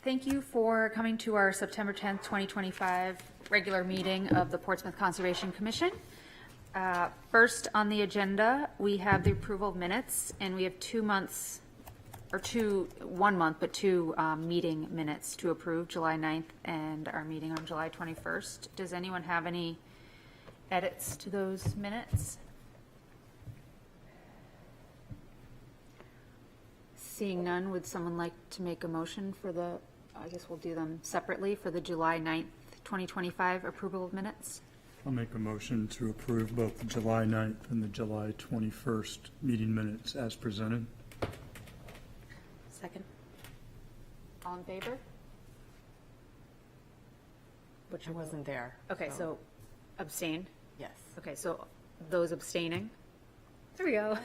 Thank you for coming to our September 10th, 2025 regular meeting of the Portsmouth Conservation Commission. First on the agenda, we have the approval of minutes, and we have 2 months, or 1 month, but two meeting minutes to approve, July 9th and our meeting on July 21st. Does anyone have any edits to those minutes? Seeing none, would someone like to make a motion for the, I guess we'll do them separately, for the July 9th, 2025 approval of minutes? I'll make a motion to approve both the July 9th and the July 21st meeting minutes as presented. Second. All in favor? Which I wasn't there. Okay, so abstain. Yes. Okay, so those abstaining. There we go.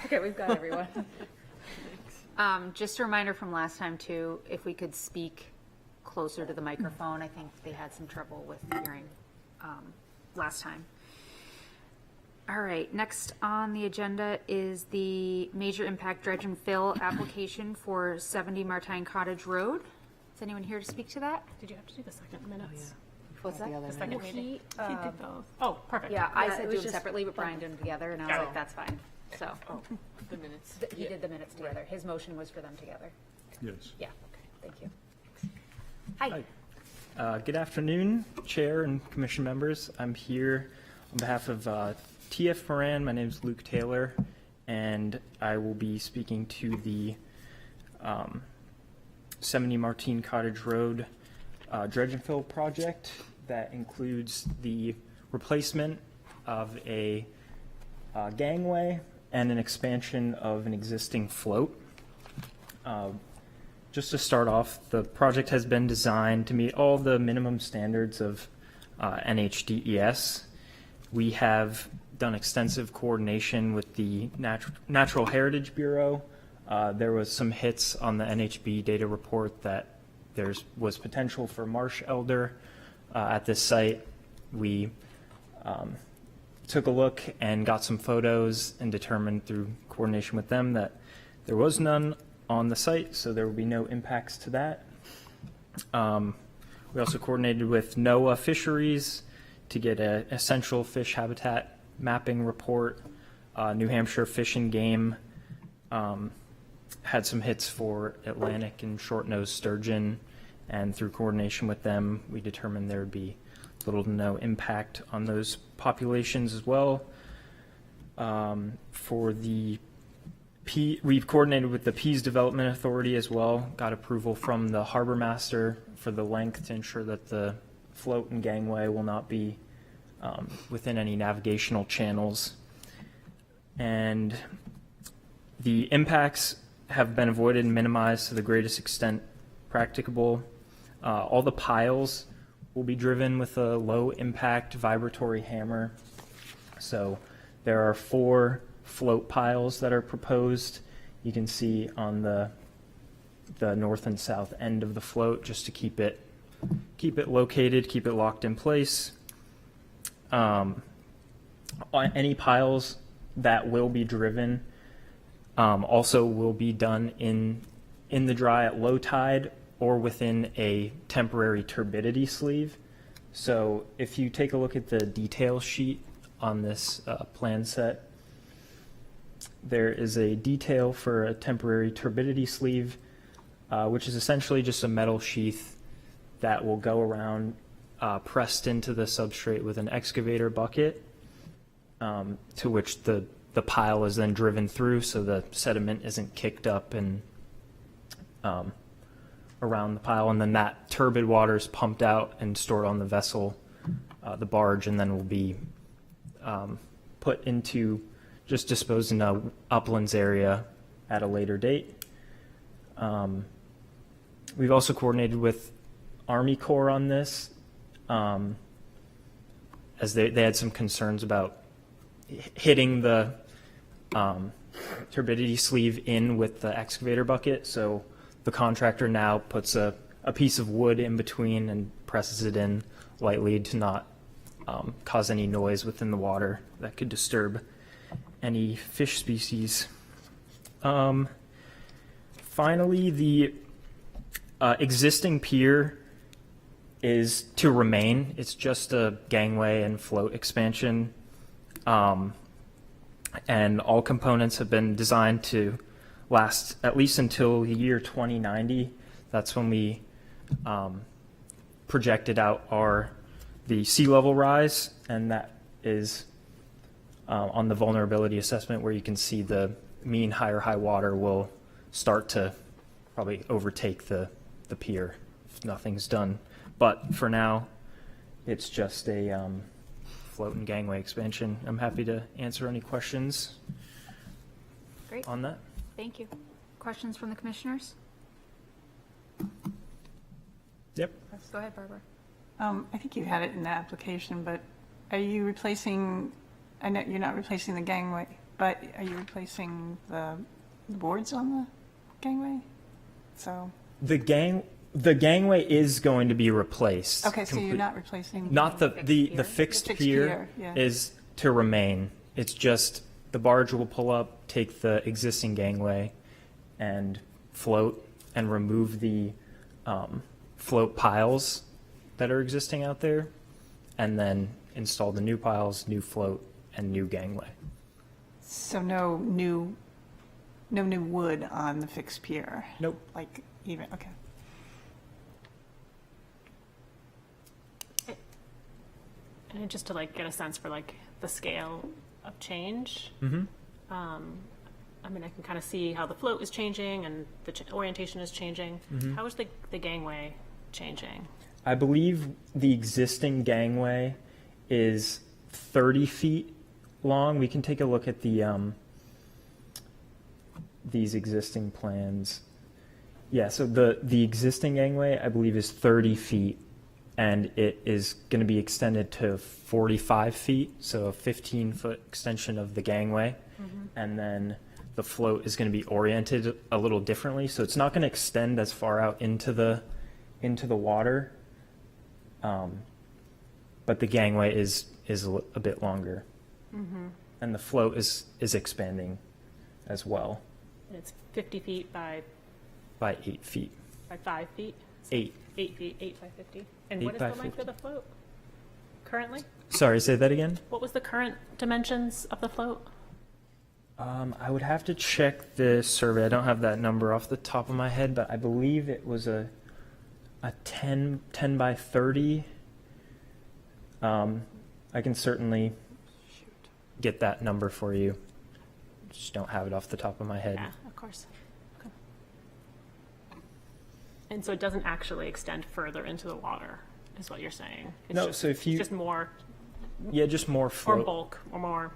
Okay, we've got everyone. Just a reminder from last time too, if we could speak closer to the microphone. I think they had some trouble with hearing last time. All right, next on the agenda is the major impact dredge and fill application for 70 Martine Cottage Road. Is anyone here to speak to that? Did you have to do the second minutes? What's that? The Second Well, meeting? he, He did both. Oh, perfect. yeah, I Yeah, said it do was them just- separately, but Brian did them together, and I was Got like, it. that's fine. So, The minutes. he did the minutes together. His motion was for them together. Yes. Yeah, okay, thank you. Hi. Good afternoon, Chair and Commission members. I'm here on behalf of TF Moran. My name is Luke Taylor, and I will be speaking to the 70 Martine Cottage Road dredge and fill project that includes the replacement of a gangway and an expansion of an existing float. Just to start off, the project has been designed to meet all the minimum standards of NHDES. We have done extensive coordination with the Natural Heritage Bureau. There was some hits on the NHB data report that there was potential for marsh elder at this site. We took a look and got some photos and determined through coordination with them that there was none on the site, so there will be no impacts to that. We also coordinated with NOAA Fisheries to get an essential fish habitat mapping report. New Hampshire Fish and Game had some hits for Atlantic and short-nosed sturgeon, and through coordination with them, we determined there would be little to no impact on those populations as well. For the we've coordinated with the Pease Development Authority as well, got approval from the harbor master for the length to ensure that the float and gangway will not be within any navigational channels. And the impacts have been avoided and minimized to the greatest extent practicable. All the piles will be driven with a low impact vibratory hammer. So there are 4 float piles that are proposed. You can see on the north and south end of the float, just to keep it located, keep it locked in place. Any piles that will be driven also will be done in the dry at low tide or within a temporary turbidity sleeve. So if you take a look at the detail sheet on this plan set, there is a detail for a temporary turbidity sleeve, which is essentially just a metal sheath that will go around pressed into the substrate with an excavator bucket, to which the pile is then driven through so the sediment isn't kicked up and around the pile, and then that turbid water is pumped out and stored on the vessel, the barge, and then will be put into, just disposed in a uplands area at a later date. We've also coordinated with Army Corps on this, as they had some concerns about hitting the turbidity sleeve in with the excavator bucket. So the contractor now puts a piece of wood in between and presses it in lightly to not cause any noise within the water that could disturb any fish species. Finally, Existing pier is to remain. It's just a gangway and float expansion. And all components have been designed to last at least until the year 2090. That's when we projected out the sea level rise, and that is on the vulnerability assessment where you can see the mean high water will start to probably overtake the pier if nothing's done. But for now, it's just a float and gangway expansion. I'm happy to answer any questions Great, on that. thank you. Questions from the commissioners? Yep. Go ahead, Barbara. I think you had it in the application, but are you replacing, I know you're not replacing the gangway, but are you replacing the boards on the gangway? So, The gangway is going to be replaced. okay, so you're not replacing. Not the pier? fixed The fixed pier pier, yeah. is to remain. It's just the barge will pull up, take the existing gangway and float and remove the float piles that are existing out there, and then install the new piles, new float, and new gangway. So no new wood on the fixed pier? Nope. Like even, okay. And just to like get a sense for like the scale of change. Mm-hmm. I mean, I can kind of see how the float is changing and the orientation is changing. Mm-hmm. How is the gangway changing? I believe the existing gangway is 30 feet long. We can take a look at these existing plans. Yeah, so the existing gangway, I believe, is 30 feet, and it is going to be extended to 45 feet, so a 15-foot extension of the gangway. And then the float is going to be oriented a little differently, so it's not going to extend as far out into the water. But the gangway is a bit longer, and the float is expanding as well And it's 50 feet by 8 feet. 5 feet? 8. 8 feet, 8 by 50. And 8 what is by the length 50. of the float currently? Sorry, say that again. What was the current dimensions of the float? I would have to check the survey. I don't have that number off the top of my head, but I believe it was a 10 by 30. I can certainly get that number for you. Just don't have it off the top of my head. Yeah, of course. Okay. And so it doesn't actually extend further into the water, is what you're saying? It's No, just, so if you- Just more, Yeah, just more more float. bulk, or more,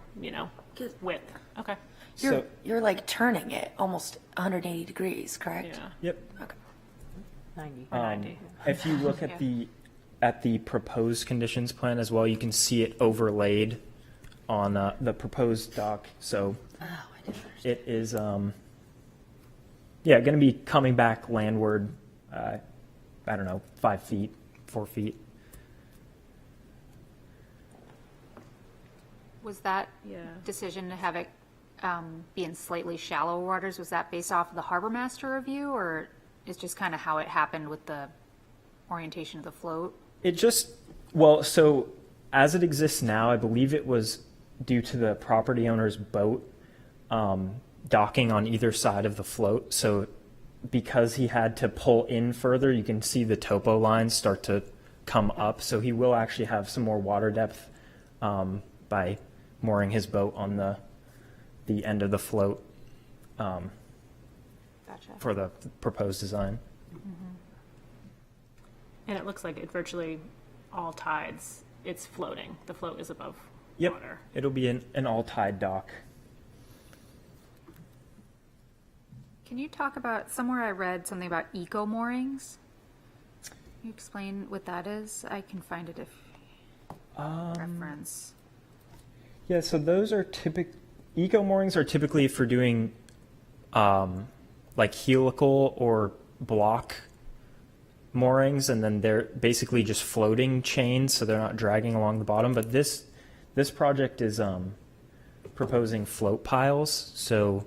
width. Okay, So, You're like turning it almost 180 degrees, correct? yeah. yep. Okay. 90. Or 90. If you look at the proposed conditions plan as well, you can see it overlaid on the proposed dock. So Oh, I didn't understand. it is, going to be coming back landward. I don't know, 5 feet, 4 feet. Was that Yeah. decision to have it be in slightly shallow waters, was that based off of the harbor master review, or it's just kind of how it happened with the orientation of the float? It just, well, so as it exists now, I believe it was due to the property owner's boat docking on either side of the float. So because he had to pull in further, you can see the topo lines start to come up. So he will actually have some more water depth by mooring his boat on the end of the float Gotcha. for the proposed design. And it looks like at virtually all tides, it's floating. The float is above Yep, water. it'll be an all-tide dock. Can you talk about, somewhere I read something about eco moorings? Can you explain what that is? I can find it if reference. Yeah, so those are eco moorings are typically for doing like helical or block moorings, and then they're basically just floating chains, so they're not dragging along the bottom. But this project is proposing float piles, so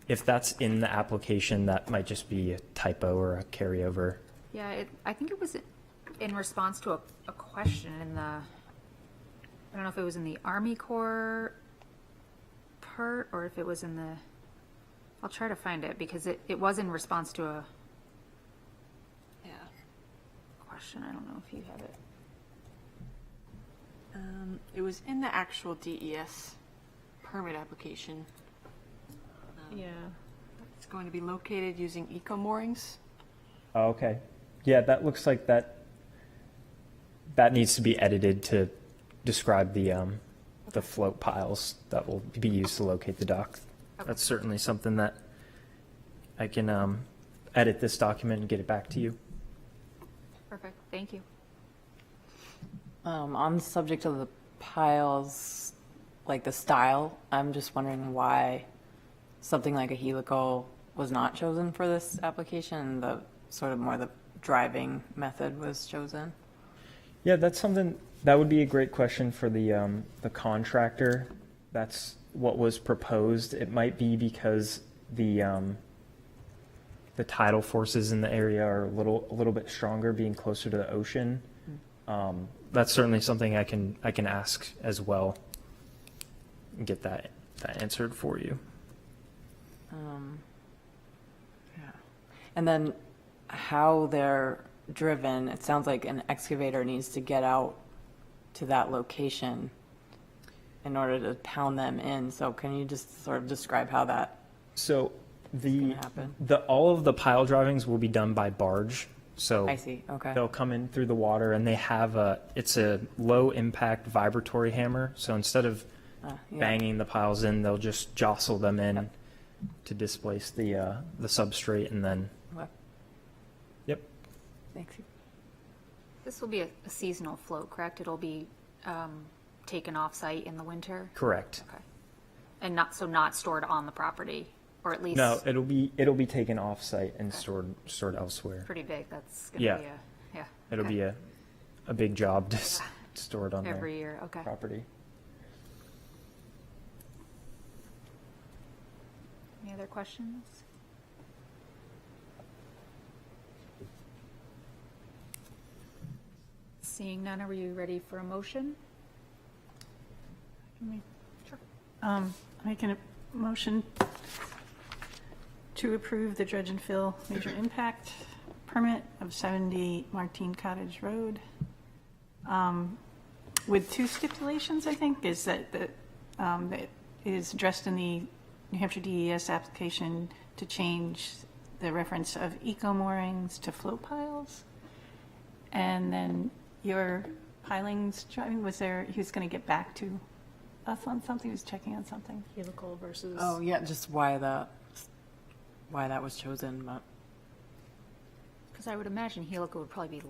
If that's in the application, that might just be a typo or a carryover. Yeah, I think it was in response to a question in the, I don't know if it was in the Army Corps part or if it was in the, I'll try to find it because it was in response to a question. I don't know if you have it. It was in the actual DES permit application. Yeah. It's going to be located using eco moorings. Oh, okay. Yeah, that looks like that needs to be edited to describe the float piles that will be used to locate the dock. That's certainly something that I can edit this document and get it back to you. Perfect. Thank you. On the subject of the piles, like the style, I'm just wondering why something like a helical was not chosen for this application. The sort of more the driving method was chosen. Yeah, that's something that would be a great question for the contractor. That's what was proposed. It might be because the tidal forces in the area are a little bit stronger, being closer to the ocean. That's certainly something I can ask as well and get that answered for you. Yeah. And then how they're driven, it sounds like an excavator needs to get out to that location in order to pound them in. So can you just sort of describe how that So gonna happen? all of the pile drivings will be done by barge. So I see, okay. they'll come in through the water, and they have it's a low impact vibratory hammer. So instead of Yeah. banging the piles in, they'll just jostle them in to displace the substrate, and then Okay. yep. Thanks. This will be a seasonal float, correct? It'll be taken off-site in the winter? Correct. Okay. And not stored on the property, or at least No, it'll be taken off site and stored elsewhere. pretty big. That's going to Yeah. be yeah. It'll okay. be a big job to store it on every their year. Okay. property. Any other questions? Seeing none, are you ready for a motion? Making a motion to approve the dredge and fill major impact permit of 70 Martine Cottage Road. With two stipulations, I think, is that it is addressed in the New Hampshire DES application to change the reference of eco moorings to float piles. And then your pilings driving, he was going to get back to us on something, he was checking on something. Helical versus. Oh, yeah, just why that was chosen, but Because I would imagine helical would probably be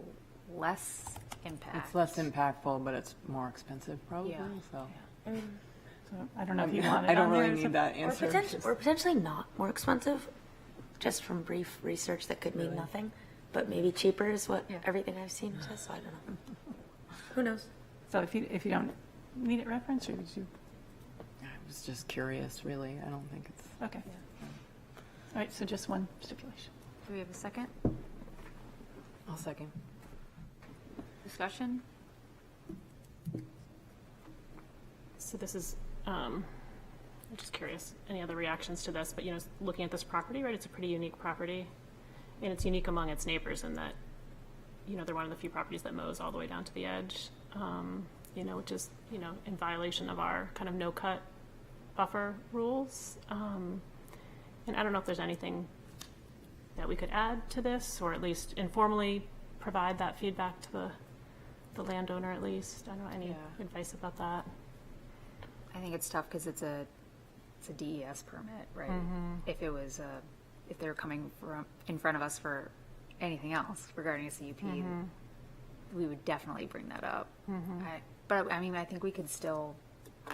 less impact. it's less impactful, but it's more expensive probably, Yeah. so. So I don't know if you want it I don't on there really or need something. that Or, answer. or potentially not more expensive, just from brief research that could mean nothing, but maybe cheaper is what Yeah. everything I've seen says, so I don't know. Who knows? So if you don't need it referenced, or did you, I was just curious, really. I don't think it's. okay. All right, so just one stipulation. Do we have a second I'll second. discussion? So this is, I'm just curious, any other reactions to this? But, looking at this property, right, it's a pretty unique property. And it's unique among its neighbors in that, they're one of the few properties that mows all the way down to the edge, which is, in violation of our kind of no-cut buffer rules. And I don't know if there's anything that we could add to this, or at least informally provide that feedback to the landowner at least. I don't know, any advice about that? I think it's tough because it's a DES permit, right? If it was if they're coming in front of us for anything else regarding a CUP, we would definitely bring that up. But I mean, I think we could still, I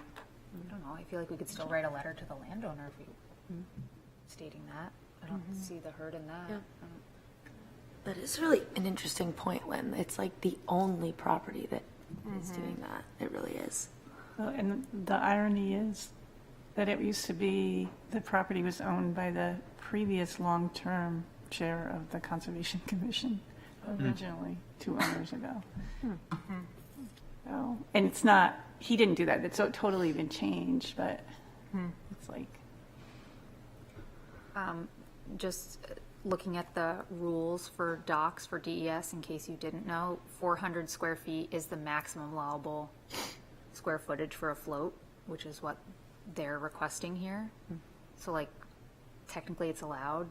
don't know, I feel like we could still write a letter to the landowner if we stating that. I don't see the hurt in that. Yeah. But it's really an interesting point, Lynn. It's like the only property that is doing that. It really is. And the irony is, that it used to be, the property was owned by the previous long-term chair of the Conservation Commission originally, 2 owners ago. So, and it's not, he didn't do that, it's totally been changed, but it's like, Just looking at the rules for docks for DES, in case you didn't know, 400 square feet is the maximum allowable square footage for a float, which is what they're requesting here. So like, technically it's allowed.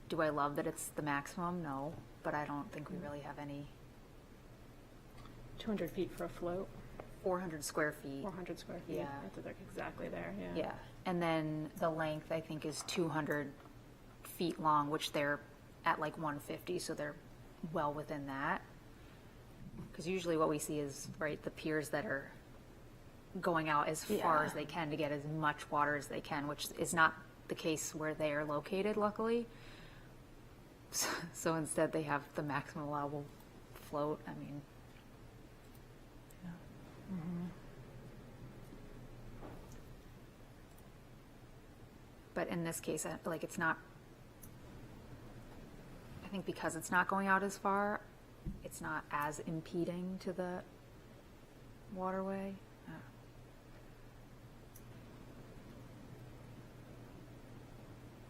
Do I love that it's the maximum? No, but I don't think we really have any. 200 feet for a float, 400 square feet. 400 square feet. Yeah. That's like exactly there, yeah. Yeah, and then the length, I think, is 200 feet long, which they're at like 150, so they're well within that. Because usually what we see is, right, the piers that are going out as far as they can to get as much water as they can, which is not the case where they are located, luckily. So instead, they have the maximum allowable float. I mean, but in this case, like, it's not, I think because it's not going out as far, it's not as impeding to the waterway. I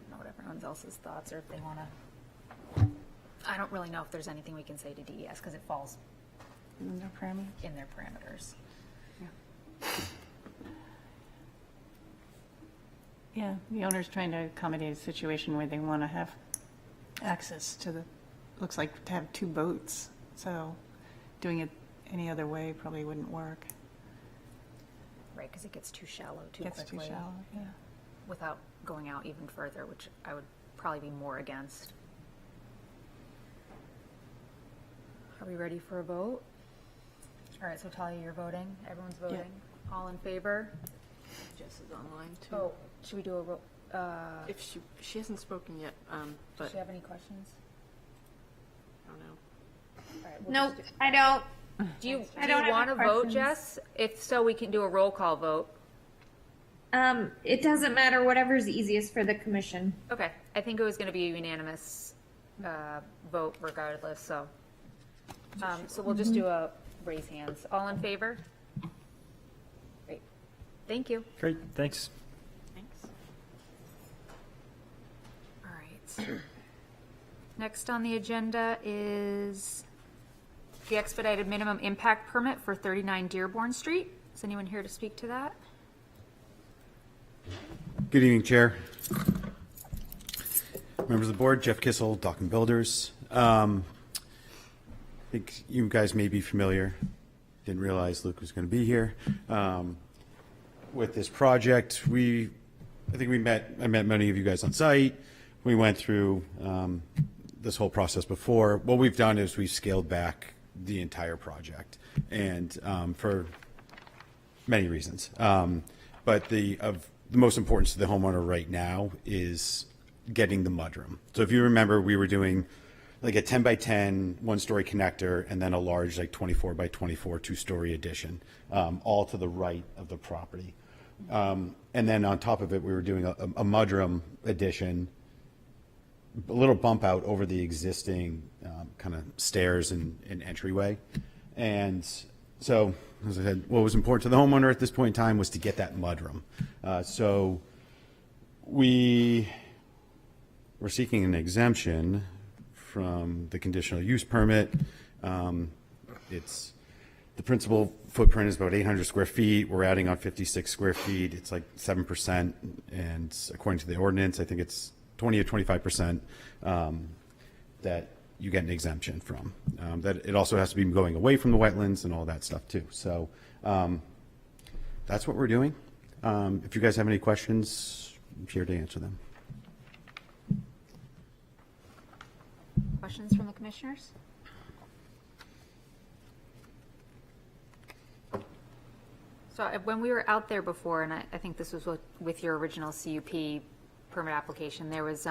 don't know what everyone else's thoughts are, if they want to. I don't really know if there's anything we can say to DES because it falls no parameters. in their parameters. Yeah, the owner's trying to accommodate a situation where they want to have access to the, looks like to have 2 boats. So doing it any other way probably wouldn't work. Right, because it gets too shallow too Gets quickly. too shallow, yeah. Without going out even further, which I would probably be more against. Are we ready for a vote? All right, so Talia, you're voting. Everyone's voting. All in favor? Jess is online too. Oh, should we do a roll? If she hasn't spoken yet, Does but she have any questions? I don't know. All right, we'll Nope, just I don't. Do you I don't have want to any vote, questions. Jess? If so, we can do a roll call vote. It doesn't matter, whatever's easiest for the commission. Okay, I think it was going to be a unanimous vote regardless, so. So we'll just do a raise hands. All in favor? Great. Thank you. Great, thanks. Thanks. All right. Next on the agenda is the expedited minimum impact permit for 39 Dearborn Street. Is anyone here to speak to that? Good evening, Chair. Members of the board, Jeff Kissel, Dock and Builders. I think you guys may be familiar, didn't realize Luke was going to be here. With this project, I met many of you guys on site. We went through this whole process before. What we've done is we've scaled back the entire project, and for many reasons. But of the most importance to the homeowner right now is getting the mudroom. So if you remember, we were doing like a 10 by 10 1-story connector and then a large like 24 by 24 2-story addition, all to the right of the property. And then on top of it, we were doing a mudroom addition, a little bump out over the existing kind of stairs and entryway. And so, as I said, what was important to the homeowner at this point in time was to get that mudroom. So we were seeking an exemption from the conditional use permit. It's the principal footprint is about 800 square feet. We're adding on 56 square feet. It's like 7%, and according to the ordinance, I think it's 20 or 25% that you get an exemption from. That it also has to be going away from the wetlands and all that stuff too. So that's what we're doing. If you guys have any questions, I'm here to answer them. Questions from the commissioners? So when we were out there before, and I think this was with your original CUP permit application, there was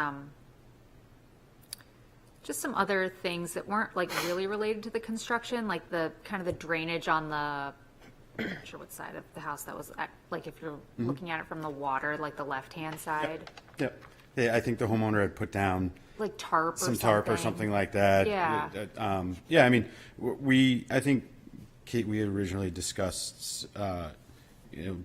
just some other things that weren't like really related to the construction, like the kind of the drainage on the I'm not sure what side of the house that was, like if you're looking at it from the water, like the left-hand side, Yep. Yeah, I think the homeowner had put down like tarp or some something. tarp or something like that. Yeah. Yeah, I mean, I think, Kate, we had originally discussed,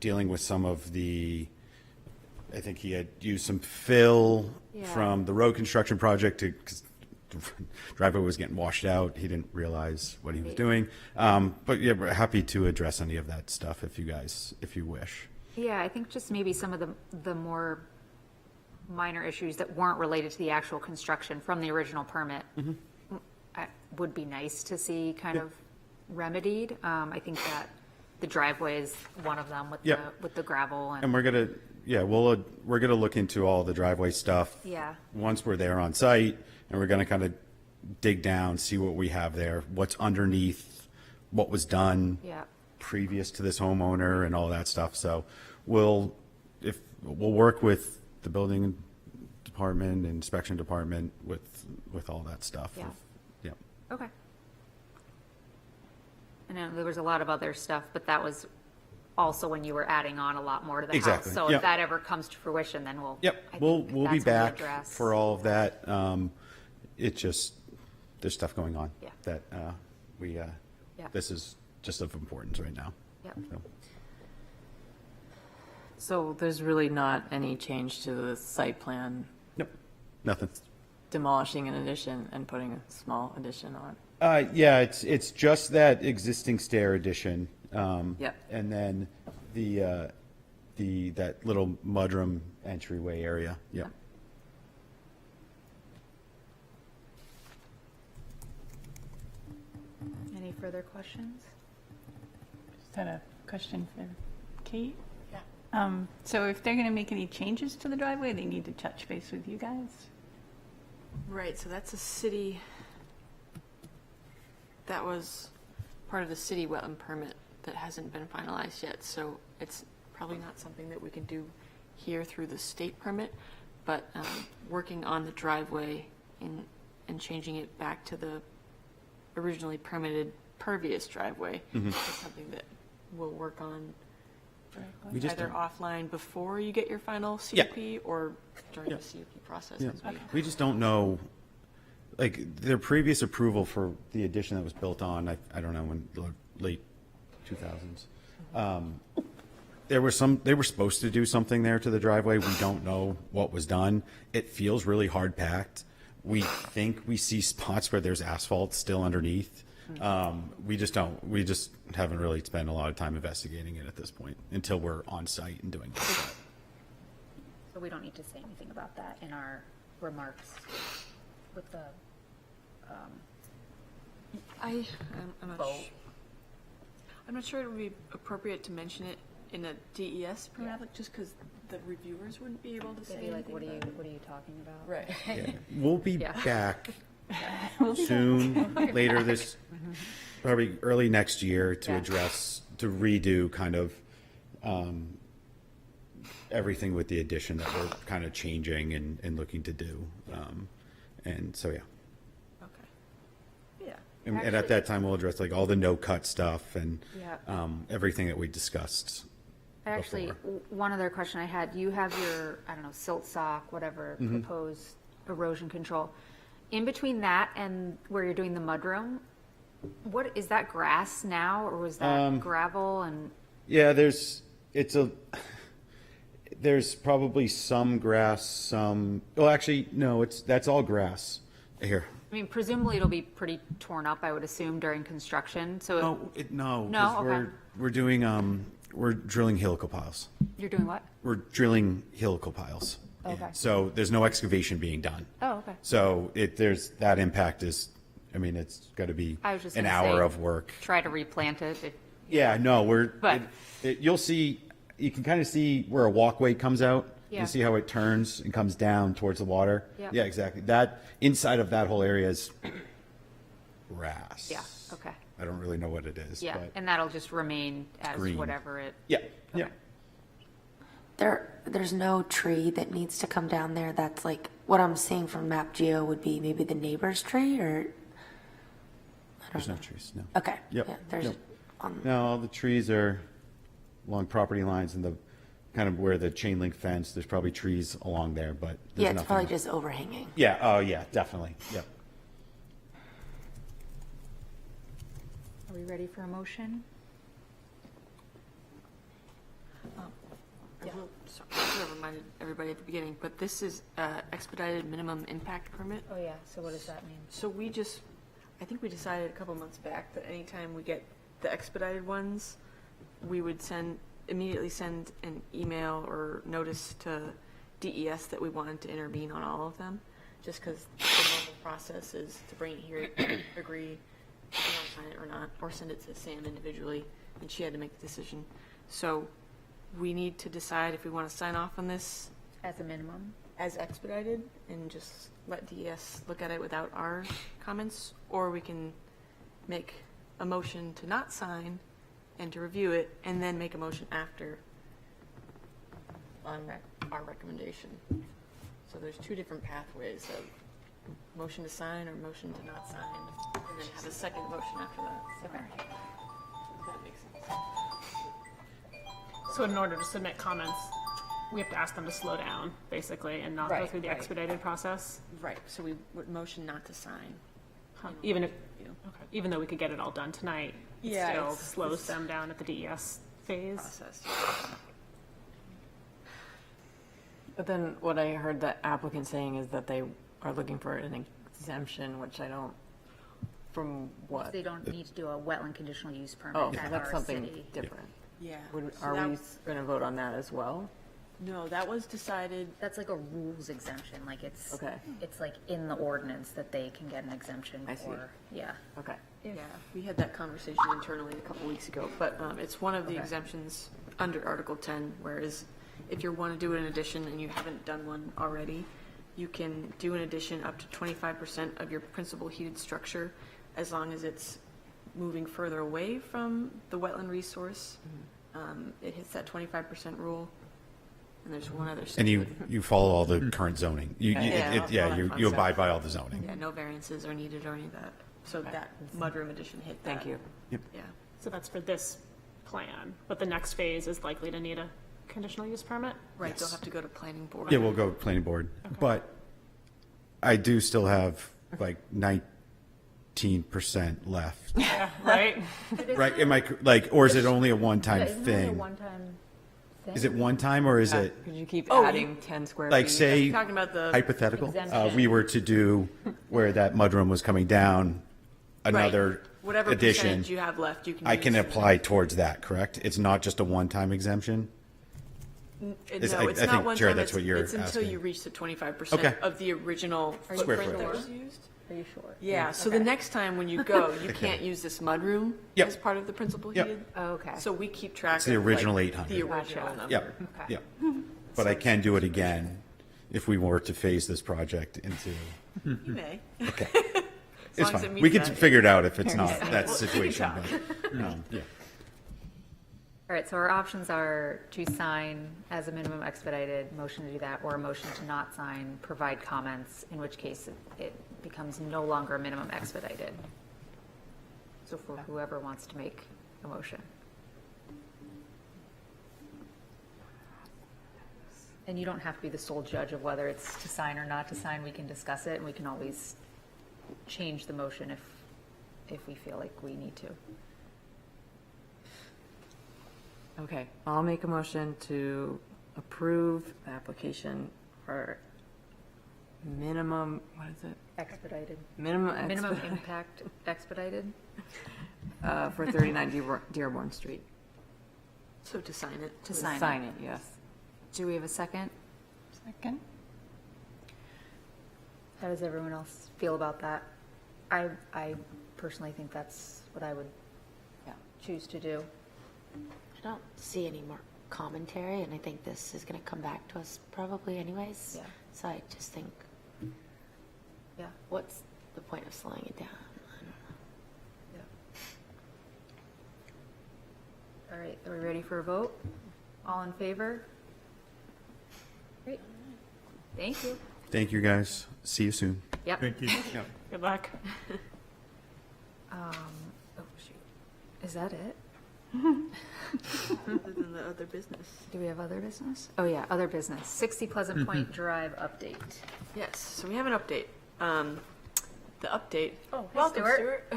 dealing with some of I think he had used some fill Yeah. from the road construction project because the driveway was getting washed out. He didn't realize what he was doing. But yeah, we're happy to address any of that stuff if you wish. Yeah, I think just maybe some of the more minor issues that weren't related to the actual construction from the original permit would be nice to see kind of remedied. I think that the driveway is one of them with the gravel And we're gonna look into all the driveway stuff. Yeah. Once we're there on site, and we're gonna kind of dig down, see what we have there, what's underneath, what was done Yeah. previous to this homeowner and all that stuff. So we'll work with the building department, inspection department with all that stuff. Yeah. Yeah. Okay. I know there was a lot of other stuff, but that was also when you were adding on a lot more to the Exactly, house. So yep. if that ever comes to fruition, then Yep, I we'll think be that's when we back address. for all of that. It just, there's stuff going on Yeah. that Yeah. this is just of importance right now. Yep. So. So there's really not any change to the site plan, Nope, nothing. demolishing an addition and putting a small addition on? Yeah, it's just that existing stair addition. Yep. And then that little mudroom entryway area. Yep. Any further questions? Just had a question for Kate. Yeah. So if they're going to make any changes to the driveway, they need to touch base with you guys? Right, so that's a city, that was part of the city wetland permit that hasn't been finalized yet, so it's probably not something that we can do here through the state permit, but working on the driveway and changing it back to the originally permitted pervious driveway is something that we'll work on We just either don't- offline before you get your final Yeah. CUP or during Yeah. the CUP process. Yeah. as we- We just don't know, like, their previous approval for the addition that was built on, I don't know, when, late 2000s. They were supposed to do something there to the driveway. We don't know what was done. It feels really hard packed. We think we see spots where there's asphalt still underneath. We just haven't really spent a lot of time investigating it at this point until we're on site and doing that. So we don't need to say anything about that in our remarks with the, I'm not vote. I'm not sure it would be appropriate to mention it in a DES permit, just because the reviewers wouldn't be able to say They'd be like, anything what are you talking about? Right. Yeah. We'll be Yeah. back soon, later this, probably early next year to Yeah. to redo kind of everything with the addition that we're kind of changing and looking to do. And so, yeah. Okay. Yeah. And at that time, we'll address like all the no-cut stuff and Yeah. everything that we discussed. Actually, before. one other question I had, you have your, I don't know, silt sock, whatever, proposed erosion control. In between that and where you're doing the mudroom, what, is that grass now, or was that gravel and, Yeah, there's probably some grass, well, actually, no, that's all grass here. I mean, presumably it'll be pretty torn up, I would assume, during construction, so No, No? 'cause Okay. we're doing, we're drilling helical piles. you're doing what? We're drilling helical piles. Yeah. Okay. So there's no excavation being done. Oh, okay. So that impact is, I mean, it's got to be I was just an gonna hour say- of work. Try to replant it. Yeah, no, But- you'll see, you can kind of see where a walkway comes out. Yeah. You see how it turns and comes down towards the water? Yeah. Yeah, exactly. That, inside of that whole area is grass. Yeah, okay. I don't really know what it is. Yeah, but- and that'll just remain as green. whatever it, Yeah, yeah. There's no tree that needs to come down there. That's like what I'm seeing from Map Geo would be maybe the neighbor's tree, or There's no trees, no. okay. Yep, Yeah, there's yep. on, No, all the trees are along property lines and the, kind of where the chain link fence, there's probably trees along there, but there's yeah, it's nothing. probably just overhanging. Yeah, oh, yeah, definitely, yep. Are we ready for a motion? I will, sorry, I should have reminded everybody at the beginning, but this is expedited minimum impact permit. Oh, yeah, so what does that mean? So we just, I think we decided a couple months back that anytime we get the expedited ones, we would immediately send an email or notice to DES that we wanted to intervene on all of them, just because the normal process is to bring it here, agree, if you want to sign it or not, or send it to Sam individually, and she had to make the decision. So we need to decide if we want to sign off on this As a minimum? as expedited and just let DES look at it without our comments, or we can make a motion to not sign and to review it, and then make a motion after on our recommendation. So there's two different pathways of motion to sign or motion to not sign, and then have a second motion after that. Okay. If that makes sense. So in order to submit comments, we have to ask them to slow down, basically, and not go Right, through the right. expedited process? Right, so we would motion not to sign. Huh, Even if, okay, even though we could get it all done tonight, it Yeah, still it's- slows them down at the DES phase? Process. But then what I heard the applicant saying is that they are looking for an exemption, which I don't, from what? They don't need to do a wetland conditional use permit Oh, at that's our something city. different. Yeah. So Are that- we going to vote on that as well? No, that was decided. That's like a rules exemption, like it's, Okay. it's like in the ordinance that they can get an exemption I see. for, yeah. Okay. Yeah, we had that conversation internally a couple weeks ago, but it's one of the Okay. exemptions under Article 10, whereas if you want to do an addition and you haven't done one already, you can do an addition up to 25% of your principal heated structure, as long as it's moving further away from the wetland resource. It hits that 25% rule, and there's one other. And you stupid- follow all the current zoning. Yeah, Yeah, all that you fun you stuff. abide by all the zoning. Yeah, no variances are needed or any of that. So that mudroom addition hit that. Thank you. Yeah. So that's for this plan, but the next phase is likely to need a conditional use permit? Right, they'll have to go to planning board. Yeah, we'll go planning board, but I do still have like 19% left. Yeah, right? Right, am I, like, or is it only a Yeah, one-time isn't it a thing? one-time thing? Is it one time or is it, Could you keep Oh, adding 10 square feet? like, say, Talking about the. hypothetical, Exemption. we were to do where that mudroom was coming down, another Right. Whatever addition, percentage you have left, you can. I can use. apply towards that, correct? It's not just a one-time exemption? No, Is- it's I not think, one Jared, time, that's it's, what you're it's until asking. you reach the 25% Okay. of the original Square footprint that footage. was used. Are you sure? Yeah, so the next time when you go, you can't use this mudroom Yep. as part of the principal Yep. heated. Oh, okay. So we keep track It's the of, original like, 800. The original Gotcha. number. Yep, Okay. yep. But I can do it again if we were to phase this project into, You may. okay. As It's long as it fine. meets We could that. figure it out if it's not Yeah. that Well, you can situation. talk. but, yeah. All right, so our options are to sign as a minimum expedited, motion to do that, or a motion to not sign, provide comments, in which case it becomes no longer a minimum expedited. So for whoever wants to make a motion. And you don't have to be the sole judge of whether it's to sign or not to sign. We can discuss it, and we can always change the motion if we feel like we need to. Okay, I'll make a motion to approve the application for minimum, what is it? Expedited. Minimum Minimum expedite- impact expedited? for 39 Dearborn Street. So to sign it. To sign it. Sign it, yes. Do we have a second? Second? How does everyone else feel about that? I personally think that's what I would choose to do. I don't see any more commentary, and I think this is going to come back to us probably anyways. Yeah. So I just think, Yeah. what's the point of slowing it down? All right, are we ready for a vote? All in favor? Great. Thank you. Thank you, guys. See you soon. Yep. Thank you. Good luck. Oh, shoot. Is that it? Other than the other business. Do we have other business? Oh, yeah, other business. 60 Pleasant Point Drive update. Yes, so we have an update. The update. Oh, hey, Welcome, Stuart.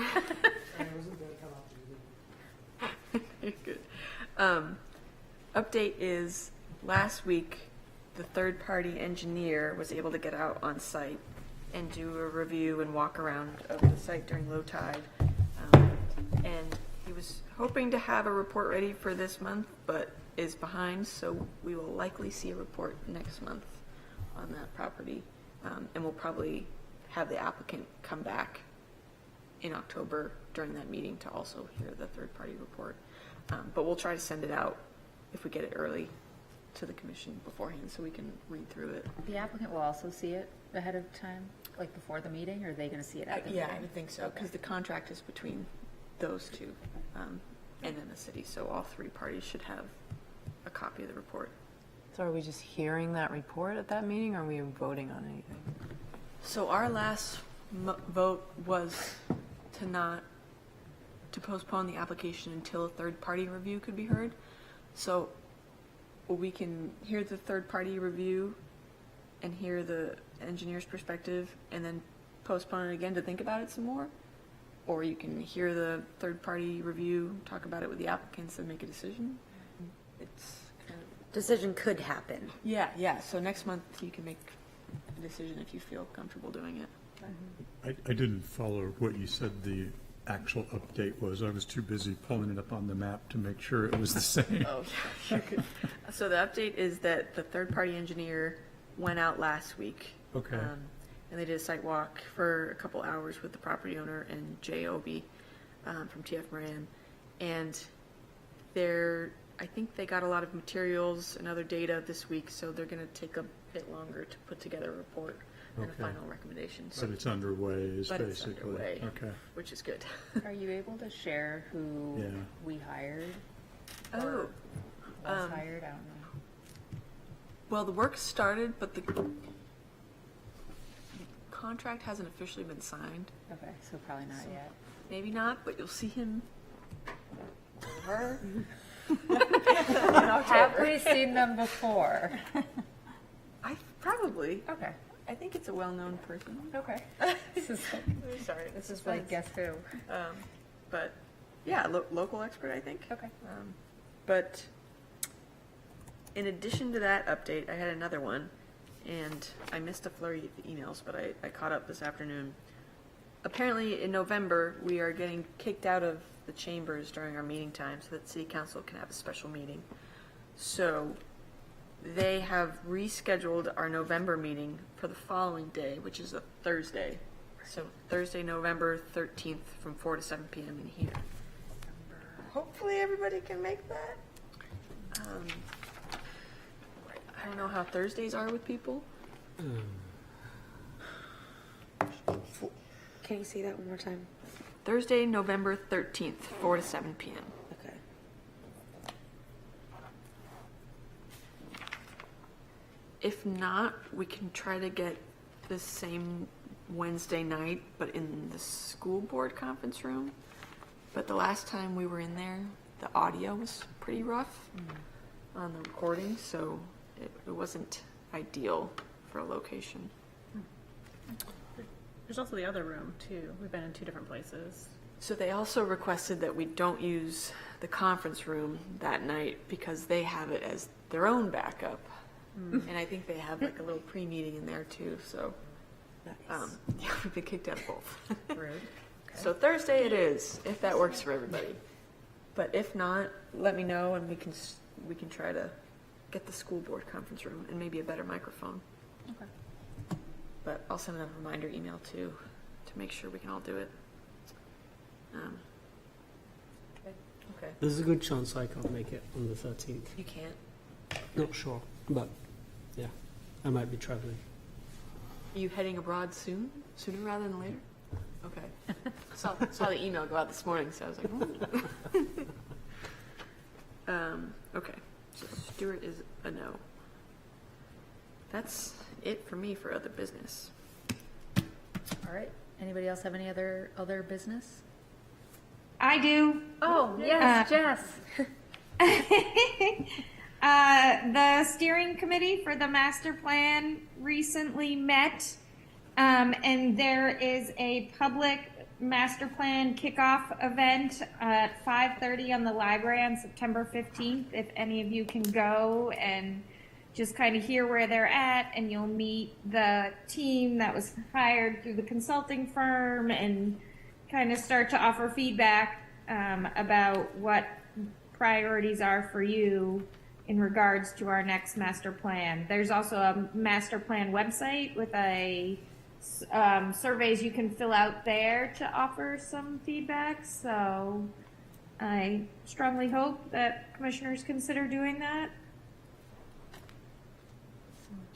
Good. Update is last week, the third-party engineer was able to get out on site and do a review and walk around of the site during low tide. And he was hoping to have a report ready for this month, but is behind, so we will likely see a report next month on that property. And we'll probably have the applicant come back in October during that meeting to also hear the third-party report. But we'll try to send it out if we get it early to the commission beforehand so we can read through it. The applicant will also see it ahead of time, like before the meeting, or are they going to see it at the meeting? Yeah, I would think so, because the contract is between those two and then the city, so all three parties should have a copy of the report. So are we just hearing that report at that meeting, or are we voting on anything? So our last vote was to postpone the application until a third-party review could be heard. So we can hear the third-party review and hear the engineer's perspective and then postpone it again to think about it some more. Or you can hear the third-party review, talk about it with the applicants and make a decision. It's kind of... Decision could happen. Yeah. So next month you can make a decision if you feel comfortable doing it. I didn't follow what you said the actual update was. I was too busy pulling it up on the map to make sure it was the same. Oh, you're good. So the update is that the third-party engineer went out last week. Okay. And they did a site walk for a couple hours with the property owner and Jay Obie from TF Moran. And I think they got a lot of materials and other data this week, so they're going to take a bit longer to put together a report and a Okay. final recommendation. But it's underway is But it's basically. underway. Okay. Which is good. Are you able to share who Yeah. we hired? Oh. Was hired? I don't know. Well, the work started, but the contract hasn't officially been signed. Okay, so probably not yet. Maybe not, but you'll see him. Her. Have we seen them before? Probably. Okay. I think it's a well-known person. Okay. This is Sorry, this is like guess who? But yeah, local expert, I think. Okay. But in addition to that update, I had another one, and I missed a flurry of emails, but I caught up this afternoon. Apparently, in November, we are getting kicked out of the chambers during our meeting time so that City Council can have a special meeting. So they have rescheduled our November meeting for the following day, which is a Thursday. So Thursday, November 13th from 4 to 7 p.m. in here. Hopefully everybody can make that. I don't know how Thursdays are with people. Can you say that one more time? Thursday, November 13th, 4 to 7 p.m. Okay. If not, we can try to get the same Wednesday night, but in the school board conference room. But the last time we were in there, the audio was pretty rough on the recording, so it wasn't ideal for a location. There's also the other room too. We've been in two different places. So they also requested that we don't use the conference room that night because they have it as their own backup. And I think they have like a little pre-meeting in there too, so yeah, we've been kicked out of both. Rude. So Thursday it is, if that works for everybody. But if not, let me know and we can try to get the school board conference room and maybe a better microphone. Okay. But I'll send a reminder email too to make sure we can all do it. Okay. There's a good chance I can't make it on the 13th. You can't. Not sure, but yeah, I might be traveling. Are you heading abroad sooner rather than later? Okay. Saw the email go out this morning, so I was like, ooh. Okay. So Stuart is a no. That's it for me for other business. All right. Anybody else have any other business? I do. Oh, yes, Jess. The steering committee for the master plan recently met, and there is a public master plan kickoff event at 5:30 on the library on September 15th. If any of you can go and just kind of hear where they're at, and you'll meet the team that was hired through the consulting firm and kind of start to offer feedback about what priorities are for you in regards to our next master plan. There's also a master plan website with surveys you can fill out there to offer some feedback. So I strongly hope that commissioners consider doing that.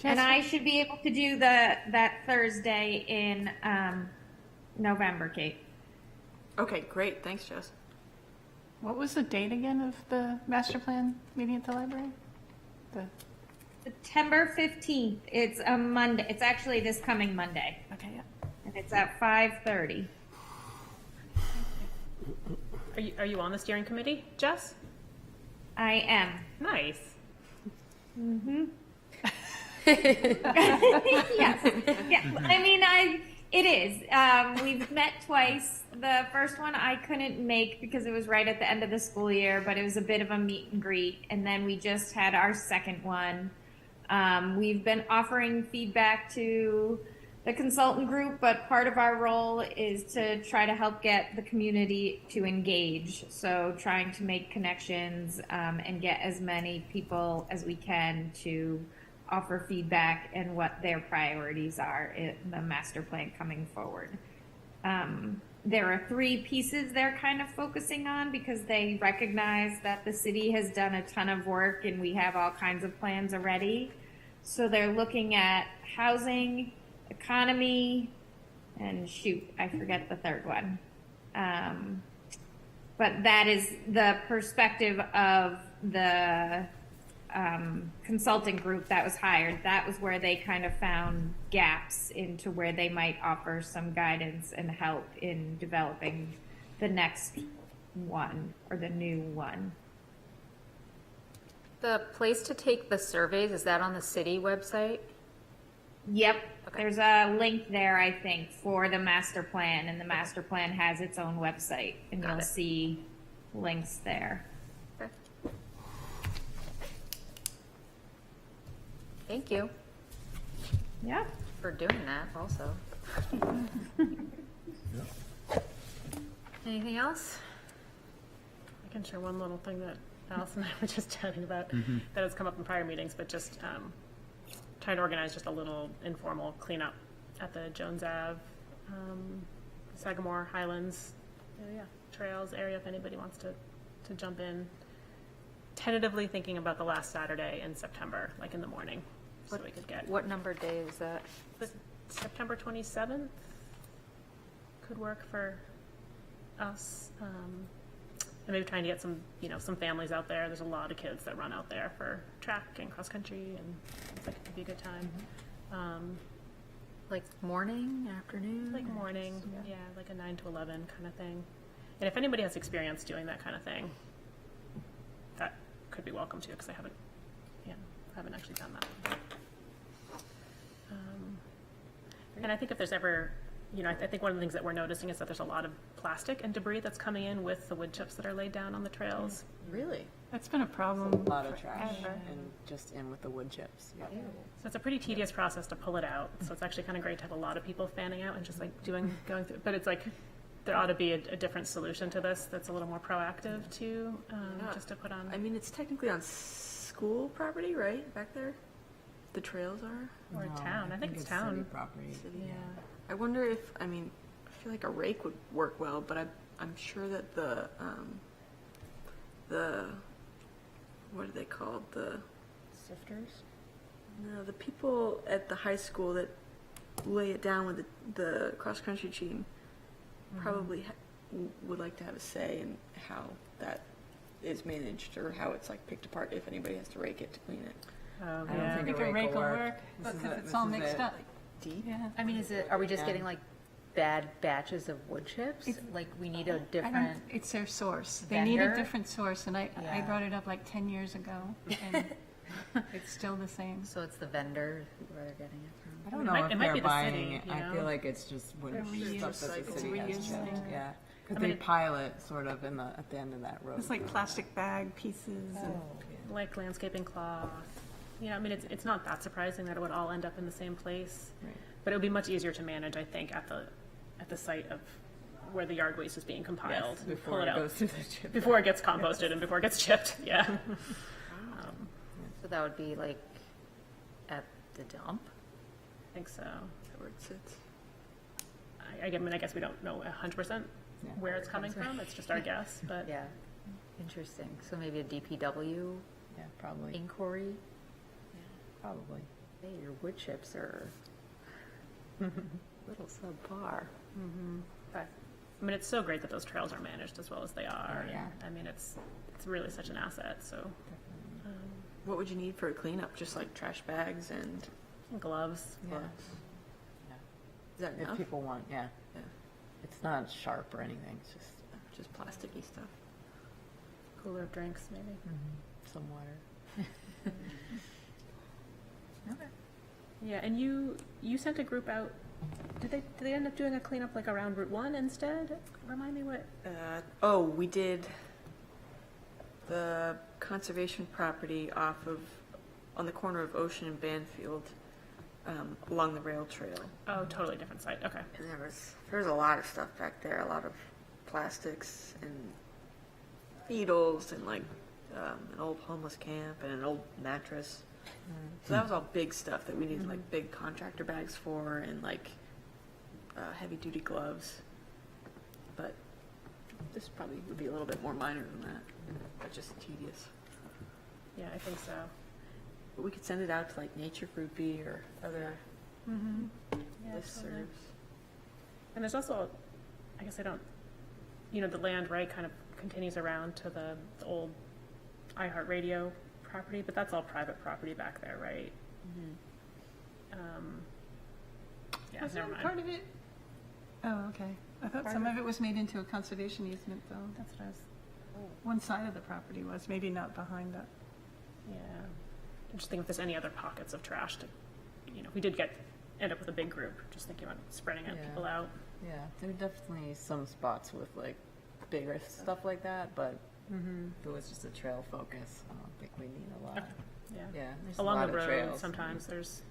And I should be able to do that Thursday in November, Kate. Okay, great. Thanks, Jess. What was the date again of the master plan meeting at the library? September 15th. It's a Monday. It's actually this coming Monday. Okay, yeah. And it's at 5:30. Are you on the steering committee, Jess? I am. Nice. Yes. Yeah. I mean, it is. We've met twice. The first one I couldn't make because it was right at the end of the school year, but it was a bit of a meet and greet. And then we just had our second one. We've been offering feedback to the consultant group, but part of our role is to try to help get the community to engage. So trying to make connections and get as many people as we can to offer feedback and what their priorities are in the master plan coming forward. There are 3 pieces they're kind of focusing on because they recognize that the city has done a ton of work and we have all kinds of plans already. So they're looking at housing, economy, and I forget the third one. But that is the perspective of the consulting group that was hired. That was where they kind of found gaps into where they might offer some guidance and help in developing the next one or the new one. The place to take the surveys, is that on the city website? Yep. There's a link there, I think, for the master plan, and the master plan has its own website, and you'll see links there. Okay. Thank you Yeah. for doing that also. Anything else? I can share one little thing that Alice and I were just chatting about that has come up in prior meetings, but just trying to organize just a little informal cleanup at the Jones Ave, Sagamore Highlands trails area if anybody wants to jump in. Tentatively thinking about the last Saturday in September, like in the morning, so we could get What number day is that? the September 27th could work for us. And maybe trying to get some families out there. There's a lot of kids that run out there for track and cross country, and it's like it'd be a good time. Like morning, afternoon? Like morning, yeah, like a 9 to 11 kind of thing. And if anybody has experience doing that kind of thing, that could be welcome too, because I haven't actually done that. And I think if there's ever, I think one of the things that we're noticing is that there's a lot of plastic and debris that's coming in with the wood chips that are laid down on the trails. Really? That's been a problem. A lot of trash forever. and just in with the wood chips. Yeah. So it's a pretty tedious process to pull it out. So it's actually kind of great to have a lot of people fanning out and just like going through. But it's like there ought to be a different solution to this that's a little more proactive too, just to put on. I mean, it's technically on school property, right? Back there? The trails are? Or No, town. I think it's town. city property. Yeah. I wonder if, I feel like a rake would work well, but I'm sure that the what are they called? The Sifters? No, the people at the high school that lay it down with the cross-country team probably would like to have a say in how that is managed or how it's like picked apart if anybody has to rake it to clean it. I don't I think a rake will work because it's all mixed up. Deep? Yeah. I mean, are we just getting like bad batches of wood chips? Like, we need a different, It's their source. They need a vendor? different source, and I Yeah. brought it up like 10 years ago, and it's still the same. so it's the vendor where they're getting it from? I don't It know might- if it might they're be the buying city, it. you I know? feel like it's just wood They're stuff that reused. the It's city has reused chipped. thing. Yeah, because I they mean- pile it sort of at the end of that road. It's like plastic bag pieces. And Like landscaping cloth. You know, I mean, it's not that surprising that it would all end up in the same place. Right. But it would be much easier to manage, I think, at the site of where the yard waste is being compiled. Yes, and before pull it it out. goes through the chip. Before it gets composted and before it gets chipped, yeah. So that would be like at the dump? I think so. Where it sits. I mean, I guess we don't know 100% Yeah. where it's coming from. It's just our guess, but Yeah, interesting. So maybe a DPW Yeah, probably. inquiry? Probably. Hey, your wood chips are a little subpar. but, I mean, it's so great that those trails are managed as well as they are. Oh, yeah. I mean, it's really such an asset, so. What would you need for a cleanup? Just like trash bags and Gloves. Yeah. is that If enough? people want, yeah. Yeah. It's not sharp or anything. It's just Plasticky stuff. Cooler of drinks, maybe. some water. Yeah, and you sent a group out. Did they end up doing a cleanup like around Route 1 instead? Remind me what. We did the conservation property on the corner of Ocean and Banfield, along the rail trail. Oh, totally different site. Okay. And there's a lot of stuff back there, a lot of plastics and needles and like an old homeless camp and an old mattress. So that was all big stuff that we needed like big contractor bags for and like heavy duty gloves. But this probably would be a little bit more minor than that, but just tedious. Yeah, I think so. But we could send it out to like Nature Groupie or other Yeah, listservs. totally. And there's also, I guess the land, right, kind of continues around to the old iHeartRadio property, but that's all private property back there, right? Yeah, Was never that mind. part of it? Oh, okay. I thought some of it was made into a conservation easement, though. That's what I was, One side of the property was, maybe not behind that. yeah. I'm just thinking if there's any other pockets of trash to, we did end up with a big group, just thinking about spreading Yeah. people out. Yeah, there are definitely some spots with like bigger stuff like that, but if it was just a trail focus, I don't think we need a lot. Yeah. Yeah, there's Along a lot the of road, trails. sometimes there's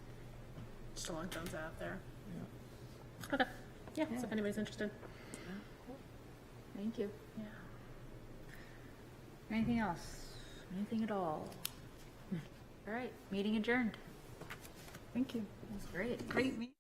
just along Jones Ave there. Okay. Yeah, so if anybody's interested. Thank you. Yeah. Anything else? Anything at all? All right, meeting adjourned. Thank you. That's great. Great meeting.